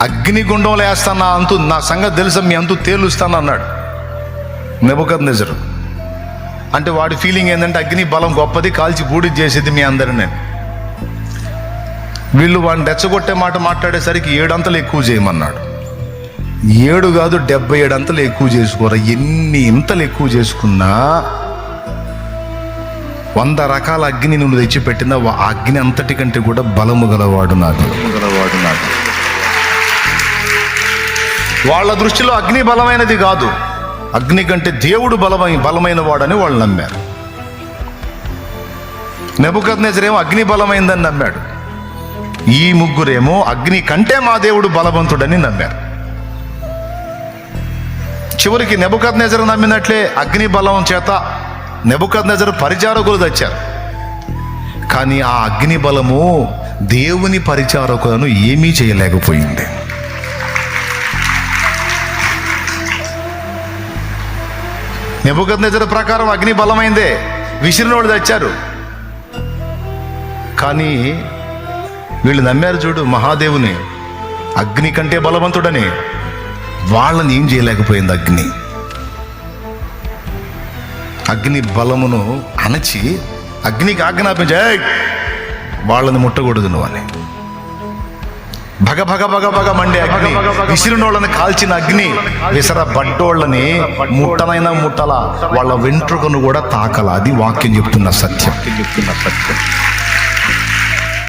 అగ్నిగుండంలో వేస్తానా అంతు, నా సంగతి తెలుసా, మీ అంతు తేలుస్తాను అన్నాడు నెబుకద్నెజరు. అంటే వాడి ఫీలింగ్ ఏంటంటే అగ్ని బలం గొప్పది, కాల్చి బూడిద చేసేది మీ అందరిని. వీళ్ళు వాడిని రెచ్చగొట్టే మాట మాట్లాడేసరికి 7 అంతలు ఎక్కువ చేయమన్నాడు. 7 కాదు 77 అంతలు ఎక్కువ చేసుకోరా. ఎన్ని ఇంతలు ఎక్కువ చేసుకున్నా 100 రకాల అగ్ని నువ్వు తెచ్చిపెట్టిన ఆ అగ్ని అంతటికంటే కూడా బలము గలవాడు నాడు. వాళ్ళ దృష్టిలో అగ్ని బలమైనది కాదు, అగ్ని కంటే దేవుడు బలమైన వాడని వాళ్ళు నమ్మారు. నెబుకద్నెజరేమో అగ్ని బలమైందని నమ్మాడు. ఈ ముగ్గురేమో అగ్ని కంటే మా దేవుడు బలవంతుడని నమ్మారు. చివరికి నెబుకద్నెజరు నమ్మినట్లే అగ్ని బలం చేత నెబుకద్నెజరు పరిచారకులు తెచ్చారు. కానీ ఆ అగ్ని బలము దేవుని పరిచారకులను ఏమీ చేయలేకపోయింది. నెబుకద్నెజరు ప్రకారం అగ్ని బలమైందే, విసిరినోడు తెచ్చారు. కానీ వీళ్ళు నమ్మారు చూడు మహాదేవుని, అగ్ని కంటే బలవంతుడని. వాళ్ళని ఏం చేయలేకపోయింది అగ్ని. అగ్ని బలమును అణచి అగ్నికి ఆజ్ఞాపించే వాళ్ళని ముట్టకూడదు నువ్వు అని. భగ భగ భగ భగ మండే అగ్ని, విసిరినోళ్ళని కాల్చిన అగ్ని విసరబడ్డోళ్ళని ముట్టనైనా ముట్టల, వాళ్ళ వెంట్రుకను కూడా తాకల. అది వాక్యం చెప్తున్న సత్యం.